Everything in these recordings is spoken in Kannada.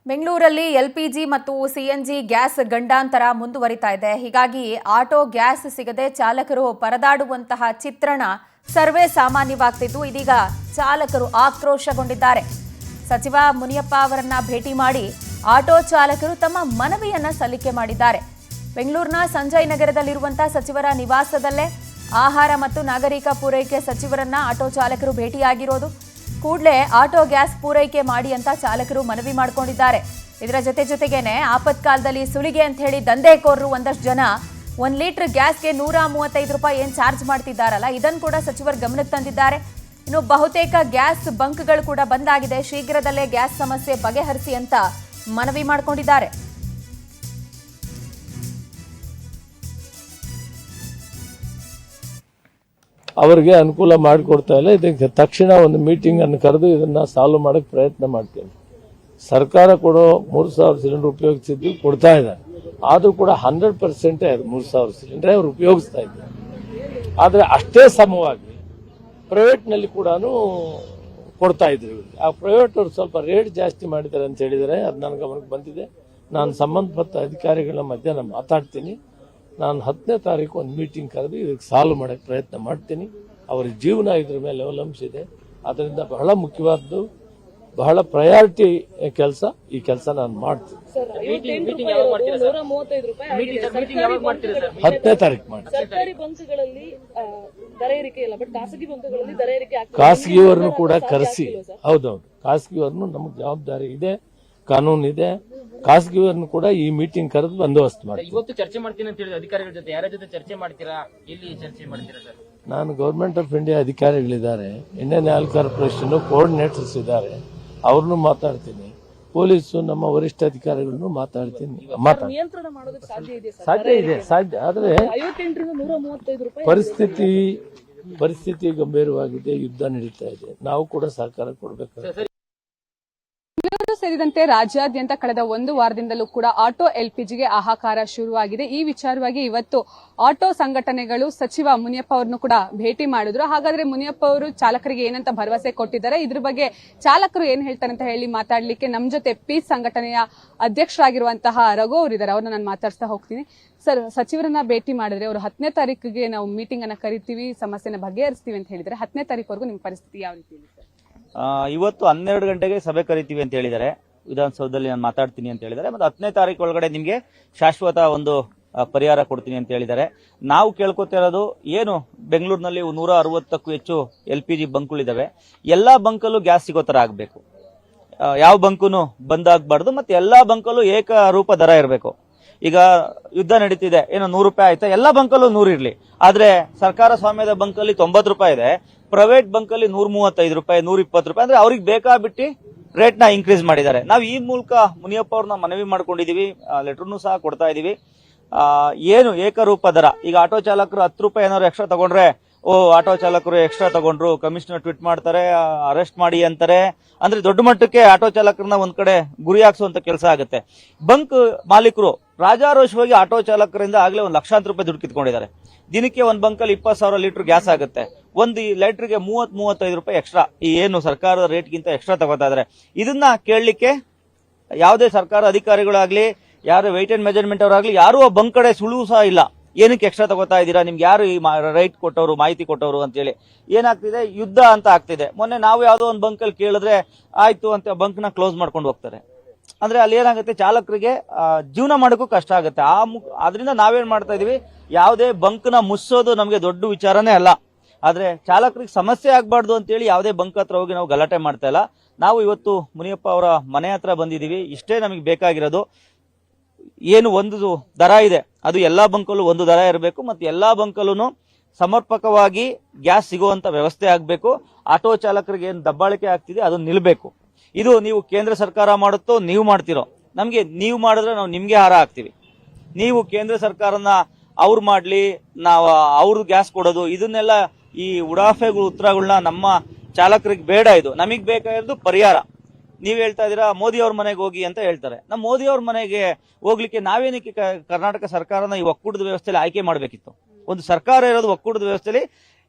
ಬೆಂಗಳೂರಲ್ಲಿ ಎಲ್ಪಿಜಿ ಮತ್ತು ಸಿಎನ್ಜಿ ಗ್ಯಾಸ್ ಗಂಡಾಂತರ ಮುಂದುವರಿತಾ ಇದೆ. ಹೀಗಾಗಿ ಆಟೋ ಗ್ಯಾಸ್ ಸಿಗದೆ ಚಾಲಕರು ಪರದಾಡುವಂತಹ ಚಿತ್ರಣ ಸರ್ವೇ ಸಾಮಾನ್ಯವಾಗ್ತಿದ್ದು, ಇದೀಗ ಚಾಲಕರು ಆಕ್ರೋಶಗೊಂಡಿದ್ದಾರೆ. ಸಚಿವ ಮುನಿಯಪ್ಪ ಅವರನ್ನ ಭೇಟಿ ಮಾಡಿ ಆಟೋ ಚಾಲಕರು ತಮ್ಮ ಮನವಿಯನ್ನ ಸಲ್ಲಿಕೆ ಮಾಡಿದ್ದಾರೆ. ಬೆಂಗಳೂರಿನ ಸಂಜಯ್ ನಗರದಲ್ಲಿರುವಂತಹ ಸಚಿವರ ನಿವಾಸದಲ್ಲೇ ಆಹಾರ ಮತ್ತು ನಾಗರಿಕ ಪೂರೈಕೆ ಸಚಿವರನ್ನ ಆಟೋ ಚಾಲಕರು ಭೇಟಿಯಾಗಿರೋದು. ಕೂಡಲೇ ಆಟೋ ಗ್ಯಾಸ್ ಪೂರೈಕೆ ಮಾಡಿ ಅಂತ ಚಾಲಕರು ಮನವಿ ಮಾಡಿಕೊಂಡಿದ್ದಾರೆ. ಇದರ ಜೊತೆಗೇನೆ ಆಪತ್ಕಾಲದಲ್ಲಿ ಸುಳಿಗೆ ಅಂತ ಹೇಳಿ ದಂಧೆಕೋರರು ಒಂದಷ್ಟು ಜನ 1 ಲೀಟರ್ ಗ್ಯಾಸ್ಗೆ 135 ರೂಪಾಯಿ ಏನು ಚಾರ್ಜ್ ಮಾಡ್ತಿದ್ದಾರಲ್ಲ, ಇದನ್ನು ಕೂಡ ಸಚಿವರು ಗಮನಕ್ಕೆ ತಂದಿದ್ದಾರೆ. ಇನ್ನು ಬಹುತೇಕ ಗ್ಯಾಸ್ ಬಂಕ್ಗಳು ಕೂಡ ಬಂದಾಗಿದೆ. ಶೀಘ್ರದಲ್ಲೇ ಗ್ಯಾಸ್ ಸಮಸ್ಯೆ ಬಗೆಹರಿಸಿ ಅಂತ ಮನವಿ ಮಾಡಿಕೊಂಡಿದ್ದಾರೆ. ಅವರಿಗೆ ಅನುಕೂಲ ಮಾಡಿಕೊಡ್ತಾ ಇಲ್ಲ. ಇದಕ್ಕೆ ತಕ್ಷಣ ಒಂದು ಮೀಟಿಂಗ್ ಅನ್ನು ಕರೆದು ಇದನ್ನ ಸಾಲ್ವ್ ಮಾಡಕ್ಕೆ ಪ್ರಯತ್ನ ಮಾಡ್ತೇವೆ. ಸರ್ಕಾರ ಕೊಡೋ 3000 ಸಿಲಿಂಡರ್ ಉಪಯೋಗಿಸಿದ್ದು ಕೊಡ್ತಾ ಇದ್ದಾರೆ. ಆದ್ರೂ ಕೂಡ 100% 3000 ಸಿಲಿಂಡರ್ ಅವರು ಉಪಯೋಗಿಸ್ತಾ ಇದ್ದಾರೆ. ಆದ್ರೆ ಅಷ್ಟೇ ಸಮವಾಗಿ ಪ್ರೈವೇಟ್ ನಲ್ಲಿ ಕೂಡ ಕೊಡ್ತಾ ಇದ್ರು. ಆ ಪ್ರೈವೇಟ್ ಅವರು ಸ್ವಲ್ಪ ರೇಟ್ ಜಾಸ್ತಿ ಮಾಡಿದ್ದಾರೆ ಅಂತ ಹೇಳಿದರೆ ಅದು ನನ್ನ ಗಮನಕ್ಕೆ ಬಂದಿದೆ. ನಾನು ಸಂಬಂಧಪಟ್ಟ ಅಧಿಕಾರಿಗಳ ಮಧ್ಯಾಹ್ನ ಮಾತಾಡ್ತೀನಿ. ನಾನು 10ನೇ ತಾರೀಕು ಒಂದು ಮೀಟಿಂಗ್ ಕರೆದು ಇದಕ್ಕೆ ಸಾಲ್ವ್ ಮಾಡಕ್ಕೆ ಪ್ರಯತ್ನ ಮಾಡ್ತೀನಿ. ಅವರ ಜೀವನ ಇದ್ರ ಮೇಲೆ ಅವಲಂಬಿಸಿದೆ. ಅದರಿಂದ ಬಹಳ ಮುಖ್ಯವಾದ್ದು, ಬಹಳ ಪ್ರಯಾರಿಟಿ ಕೆಲಸ. ಈ ಕೆಲಸ ನಾನು ಮಾಡ್ತೀನಿ. 10ನೇ ತಾರೀಕು ಮಾಡಿ. ಖಾಸಗಿಯವರನ್ನು ಕೂಡ ಕರೆಸಿ, ಹೌದೌದು, ಖಾಸಗಿಯವರನ್ನು ನಮಗೆ ಜವಾಬ್ದಾರಿ ಇದೆ, ಕಾನೂನು ಇದೆ. ಖಾಸಗಿಯವರನ್ನು ಕೂಡ ಈ ಮೀಟಿಂಗ್ ಕರೆದು ಬಂದೋಬಸ್ತ್ ಮಾಡಿ. ಇವತ್ತು ಚರ್ಚೆ ಮಾಡ್ತೀನಿ ಅಂತ ಹೇಳಿದ್ರೆ ಅಧಿಕಾರಿಗಳ ಜೊತೆ ಯಾರ ಜೊತೆ ಚರ್ಚೆ ಮಾಡ್ತೀರಾ? ಎಲ್ಲಿ ಚರ್ಚೆ ಮಾಡ್ತೀರಾ ಸರ್? ನಾನು ಗವರ್ಮೆಂಟ್ ಆಫ್ ಇಂಡಿಯಾ ಅಧಿಕಾರಿಗಳಿದ್ದಾರೆ, ಇಂಡಿಯನ್ ಆಯಿಲ್ ಕಾರ್ಪೊರೇಷನ್ ಕೋಆರ್ಡಿನೇಟರ್ಸ್ ಇದ್ದಾರೆ, ಅವ್ರನ್ನು ಮಾತಾಡ್ತೀನಿ. ಪೊಲೀಸು ನಮ್ಮ ವರಿಷ್ಠ ಅಧಿಕಾರಿಗಳನ್ನು ಮಾತಾಡ್ತೀನಿ. ಸಾಧ್ಯ ಇದೆ, ಸಾಧ್ಯ. ಆದ್ರೆ ಪರಿಸ್ಥಿತಿ ಗಂಭೀರವಾಗಿದೆ, ಯುದ್ಧ ನಡೀತಾ ಇದೆ. ನಾವು ಕೂಡ ಸಹಕಾರ ಕೊಡಬೇಕಾಗುತ್ತೆ. ಸೇರಿದಂತೆ ರಾಜ್ಯಾದ್ಯಂತ ಕಳೆದ 1 ವಾರದಿಂದಲೂ ಕೂಡ ಆಟೋ ಎಲ್ಪಿಜಿಗೆ ಹಾಹಾಕಾರ ಶುರುವಾಗಿದೆ. ಈ ವಿಚಾರವಾಗಿ ಇವತ್ತು ಆಟೋ ಸಂಘಟನೆಗಳು ಸಚಿವ ಮುನಿಯಪ್ಪ ಅವರನ್ನು ಕೂಡ ಭೇಟಿ ಮಾಡಿದ್ರು. ಹಾಗಾದ್ರೆ ಮುನಿಯಪ್ಪ ಅವರು ಚಾಲಕರಿಗೆ ಏನಂತ ಭರವಸೆ ಕೊಟ್ಟಿದ್ದಾರೆ, ಇದ್ರ ಬಗ್ಗೆ ಚಾಲಕರು ಏನ್ ಹೇಳ್ತಾರೆ ಅಂತ ಹೇಳಿ ಮಾತಾಡ್ಲಿಕ್ಕೆ ನಮ್ಮ ಜೊತೆ ಪೀಸ್ ಸಂಘಟನೆಯ ಅಧ್ಯಕ್ಷರಾಗಿರುವಂತಹ ರಘು ಅವರಿದ್ದಾರೆ. ಅವ್ರನ್ನ ನಾನು ಮಾತಾಡ್ತಾ ಹೋಗ್ತೀನಿ. ಸರ್, ಸಚಿವರನ್ನ ಭೇಟಿ ಮಾಡಿದ್ರೆ ಅವರು 10ನೇ ತಾರೀಕಿಗೆ ನಾವು ಮೀಟಿಂಗ್ ಅನ್ನ ಕರಿತೀವಿ, ಸಮಸ್ಯೆನ ಬಗೆಹರಿಸ್ತೀವಿ ಅಂತ ಹೇಳಿದ್ರೆ 10ನೇ ತಾರೀಕುವರೆಗೂ ನಿಮ್ಮ ಪರಿಸ್ಥಿತಿ ಯಾವ ರೀತಿ ಇದೆ? ಇವತ್ತು 12 ಗಂಟೆಗೆ ಸಭೆ ಕರಿತೀವಿ ಅಂತ ಹೇಳಿದ್ದಾರೆ. ವಿಧಾನಸೌಧದಲ್ಲಿ ನಾನು ಮಾತಾಡ್ತೀನಿ ಅಂತ ಹೇಳಿದ್ದಾರೆ. ಮತ್ತೆ 10ನೇ ತಾರೀಕು ಒಳಗಡೆ ನಿಮ್ಗೆ ಶಾಶ್ವತ ಒಂದು ಪರಿಹಾರ ಕೊಡ್ತೀನಿ ಅಂತ ಹೇಳಿದ್ದಾರೆ. ನಾವು ಕೇಳ್ಕೊತಿರೋದು ಏನು, ಬೆಂಗಳೂರಿನಲ್ಲಿ 160ಕ್ಕೂ ಹೆಚ್ಚು LPG ಬಂಕ್ಗಳಿದಾವೆ. ಎಲ್ಲಾ ಬಂಕಲ್ಲೂ ಗ್ಯಾಸ್ ಸಿಗೋ ತರ ಆಗ್ಬೇಕು. ಯಾವ ಬಂಕುನು ಬಂದಾಗಬಾರ್ದು. ಮತ್ತೆ ಎಲ್ಲಾ ಬಂಕಲ್ಲೂ ಏಕರೂಪ ದರ ಇರಬೇಕು. ಈಗ ಯುದ್ಧ ನಡೀತಿದೆ, ಏನೋ 100 ರೂಪಾಯಿ ಆಯ್ತಾ, ಎಲ್ಲಾ ಬಂಕಲ್ಲೂ 100 ಇರ್ಲಿ. ಆದ್ರೆ ಸರ್ಕಾರ ಸ್ವಾಮ್ಯದ ಬಂಕಲ್ಲಿ 90 ರೂಪಾಯಿ ಇದೆ, ಪ್ರೈವೇಟ್ ಬಂಕಲ್ಲಿ 135 ರೂಪಾಯಿ, 120 ರೂಪಾಯಿ. ಅಂದ್ರೆ ಅವ್ರಿಗೆ ಬೇಕಾಬಿಟ್ಟು ರೇಟ್ ನ ಇನ್ಕ್ರೀಸ್ ಮಾಡಿದ್ದಾರೆ. ನಾವು ಈ ಮೂಲಕ ಮುನಿಯಪ್ಪ ಅವ್ರನ್ನ ಮನವಿ ಮಾಡ್ಕೊಂಡಿದೀವಿ, ಲೆಟರ್ನು ಸಹ ಕೊಡ್ತಾ ಇದೀವಿ. ಏನು ಏಕರೂಪ ದರ. ಈಗ ಆಟೋ ಚಾಲಕರು 10 ರೂಪಾಯಿ ಏನಾದ್ರು ಎಕ್ಸ್ಟ್ರಾ ತಗೊಂಡ್ರೆ, ಆಟೋ ಚಾಲಕರು ಎಕ್ಸ್ಟ್ರಾ ತಗೊಂಡ್ರು, ಕಮಿಷನರ್ ಟ್ವೀಟ್ ಮಾಡ್ತಾರೆ, ಅರೆಸ್ಟ್ ಮಾಡಿ ಅಂತಾರೆ. ಅಂದ್ರೆ ದೊಡ್ಡ ಮಟ್ಟಕ್ಕೆ ಆಟೋ ಚಾಲಕರನ್ನ ಒಂದ್ ಕಡೆ ಗುರಿ ಹಾಕ್ಸುವಂತ ಕೆಲಸ ಆಗುತ್ತೆ. ಬಂಕ್ ಮಾಲೀಕರು ರಾಜಾರೋಷವಾಗಿ ಆಟೋ ಚಾಲಕರಿಂದ ಆಗ್ಲೇ 1 ಲಕ್ಷಾಂತರ ರೂಪಾಯಿ ದುಡ್ಡು ಕಿತ್ಕೊಂಡಿದ್ದಾರೆ. ದಿನಕ್ಕೆ ಒಂದು ಬಂಕಲ್ಲಿ 20,000 ಲೀಟರ್ ಗ್ಯಾಸ್ ಆಗುತ್ತೆ. ಒಂದು ಲೀಟರ್ಗೆ 30-35 ರೂಪಾಯಿ ಎಕ್ಸ್ಟ್ರಾ, ಈ ಏನು ಸರ್ಕಾರದ ರೇಟ್ಗಿಂತ ಎಕ್ಸ್ಟ್ರಾ ತಗೋತಾ ಇದಾರೆ. ಇದನ್ನ ಕೇಳಲಿಕ್ಕೆ ಯಾವುದೇ ಸರ್ಕಾರ ಅಧಿಕಾರಿಗಳಾಗ್ಲಿ, ಯಾರು ವೆಯ್ಟ್ ಅಂಡ್ ಮೆಜರ್ಮೆಂಟ್ ಅವರಾಗ್ಲಿ, ಯಾರು ಆ ಬಂಕ್ ಕಡೆ ಸುಳುವು ಸಹ ಇಲ್ಲ. ಏನಕ್ಕೆ ಎಕ್ಸ್ಟ್ರಾ ತಗೋತಾ ಇದ್ದೀರಾ, ನಿಮ್ಗೆ ಯಾರು ಈ ರೈಟ್ ಕೊಟ್ಟವರು, ಮಾಹಿತಿ ಕೊಟ್ಟವರು ಅಂತ ಹೇಳಿ. ಏನಾಗ್ತಿದೆ, ಯುದ್ಧ ಅಂತ ಆಗ್ತಿದೆ. ಮೊನ್ನೆ ನಾವು ಯಾವುದೋ ಒಂದು ಬಂಕಲ್ಲಿ ಕೇಳಿದ್ರೆ ಆಯ್ತು ಅಂತ ಬಂಕ್ ನ ಕ್ಲೋಸ್ ಮಾಡ್ಕೊಂಡು ಹೋಗ್ತಾರೆ. ಅಂದ್ರೆ ಅಲ್ಲಿ ಏನಾಗುತ್ತೆ, ಚಾಲಕರಿಗೆ ಜೀವನ ಮಾಡೋಕ್ಕೂ ಕಷ್ಟ ಆಗುತ್ತೆ. ಅದರಿಂದ ನಾವೇನ್ ಮಾಡ್ತಾ ಇದೀವಿ, ಯಾವುದೇ ಬಂಕ್ ನ ಮುಚ್ಚೋದು ನಮಗೆ ದೊಡ್ಡ ವಿಚಾರನೇ ಅಲ್ಲ. ಆದ್ರೆ ಚಾಲಕರಿಗೆ ಸಮಸ್ಯೆ ಆಗ್ಬಾರ್ದು ಅಂತೇಳಿ ಯಾವುದೇ ಬಂಕ್ ಹತ್ರ ಹೋಗಿ ನಾವು ಗಲಾಟೆ ಮಾಡ್ತಾ ಇಲ್ಲ. ನಾವು ಇವತ್ತು ಮುನಿಯಪ್ಪ ಅವರ ಮನೆ ಹತ್ರ ಬಂದಿದ್ದೀವಿ. ಇಷ್ಟೇ ನಮಗೆ ಬೇಕಾಗಿರೋದು. ಏನು ಒಂದು ದರ ಇದೆ, ಅದು ಎಲ್ಲಾ ಬಂಕಲ್ಲೂ ಒಂದು ದರ ಇರಬೇಕು. ಮತ್ತೆ ಎಲ್ಲಾ ಬಂಕಲ್ಲೂ ಸಮರ್ಪಕವಾಗಿ ಗ್ಯಾಸ್ ಸಿಗುವಂತ ವ್ಯವಸ್ಥೆ ಆಗ್ಬೇಕು. ಆಟೋ ಚಾಲಕರಿಗೆ ಏನು ದಬ್ಬಾಳಿಕೆ ಆಗ್ತಿದೆ ಅದು ನಿಲ್ಬೇಕು. ಇದು ನೀವು ಕೇಂದ್ರ ಸರ್ಕಾರ ಮಾಡುತ್ತೋ ನೀವು ಮಾಡ್ತಿರೋ, ನಮ್ಗೆ ನೀವು ಮಾಡಿದ್ರೆ ನಾವು ನಿಮ್ಗೆ ಹಾರ ಹಾಕ್ತಿವಿ. ನೀವು ಕೇಂದ್ರ ಸರ್ಕಾರನ ಅವ್ರು ಮಾಡ್ಲಿ, ನಾವು ಅವ್ರು ಗ್ಯಾಸ್ ಕೊಡೋದು, ಇದನ್ನೆಲ್ಲ ಈ ಉಡಾಫೆಗಳು ಉತ್ತರಗಳನ್ನ ನಮ್ಮ ಚಾಲಕರಿಗೆ ಬೇಡ. ಇದು ನಮಗ್ ಬೇಕಾಗಿರೋದು ಪರಿಹಾರ. ನೀವ್ ಹೇಳ್ತಾ ಇದೀರಾ ಮೋದಿ ಅವ್ರ ಮನೆಗೆ ಹೋಗಿ ಅಂತ ಹೇಳ್ತಾರೆ. ನಮ್ಮ ಮೋದಿ ಅವ್ರ ಮನೆಗೆ ಹೋಗ್ಲಿಕ್ಕೆ ನಾವೇನಕ್ಕೆ ಕರ್ನಾಟಕ ಸರ್ಕಾರನ ಈ ಒಕ್ಕೂಟದ ವ್ಯವಸ್ಥೆಯಲ್ಲಿ ಆಯ್ಕೆ ಮಾಡಬೇಕಿತ್ತು? ಒಂದು ಸರ್ಕಾರ ಇರೋದು ಒಕ್ಕೂಟದ ವ್ಯವಸ್ಥೆಯಲ್ಲಿ,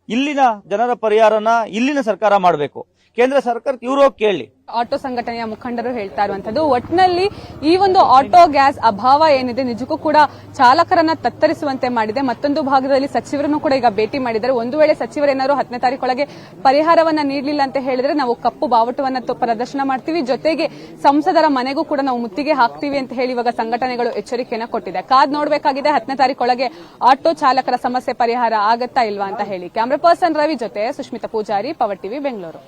ಇಲ್ಲಿನ ಜನರ ಪರಿಹಾರನ ಇಲ್ಲಿನ ಸರ್ಕಾರ ಮಾಡಬೇಕು. ಕೇಂದ್ರ ಸರ್ಕಾರಕ್ಕೆ ಇವರು ಹೋಗಿ ಕೇಳಿ. ಆಟೋ ಸಂಘಟನೆಯ ಮುಖಂಡರು ಹೇಳ್ತಾ ಇರುವಂತದ್ದು ಒಟ್ಟಿನಲ್ಲಿ ಈ ಒಂದು ಆಟೋ ಗ್ಯಾಸ್ ಅಭಾವ ಏನಿದೆ ನಿಜಕ್ಕೂ ಕೂಡ ಚಾಲಕರನ್ನ ತತ್ತರಿಸುವಂತೆ ಮಾಡಿದೆ. ಮತ್ತೊಂದು ಭಾಗದಲ್ಲಿ ಸಚಿವರನ್ನು ಕೂಡ ಈಗ ಭೇಟಿ ಮಾಡಿದ್ದಾರೆ. ಒಂದು ವೇಳೆ ಸಚಿವರೇನಾದ್ರು 10ನೇ ತಾರೀಕೊಳಗೆ ಪರಿಹಾರವನ್ನ ನೀಡಲಿಲ್ಲ ಅಂತ ಹೇಳಿದ್ರೆ ನಾವು ಕಪ್ಪು ಬಾವುಟವನ್ನ ಪ್ರದರ್ಶನ ಮಾಡ್ತೀವಿ, ಜೊತೆಗೆ ಸಂಸದರ ಮನೆಗೂ ಕೂಡ ನಾವು ಮುತ್ತಿಗೆ ಹಾಕ್ತೀವಿ ಅಂತ ಹೇಳಿ ಇವಾಗ ಸಂಘಟನೆಗಳು ಎಚ್ಚರಿಕೆಯನ್ನ ಕೊಟ್ಟಿದೆ. ಕಾದ್ ನೋಡಬೇಕಾಗಿದೆ 10ನೇ ತಾರೀಕೊಳಗೆ ಆಟೋ ಚಾಲಕರ ಸಮಸ್ಯೆ ಪರಿಹಾರ ಆಗತ್ತಾ ಇಲ್ವಾ ಅಂತ ಹೇಳಿ. ಕ್ಯಾಮರಾ ಪರ್ಸನ್ ರವಿ ಜೊತೆ ಸುಷ್ಮಿತಾ ಪೂಜಾರಿ, ಪವರ್ ಟಿವಿ, ಬೆಂಗಳೂರು.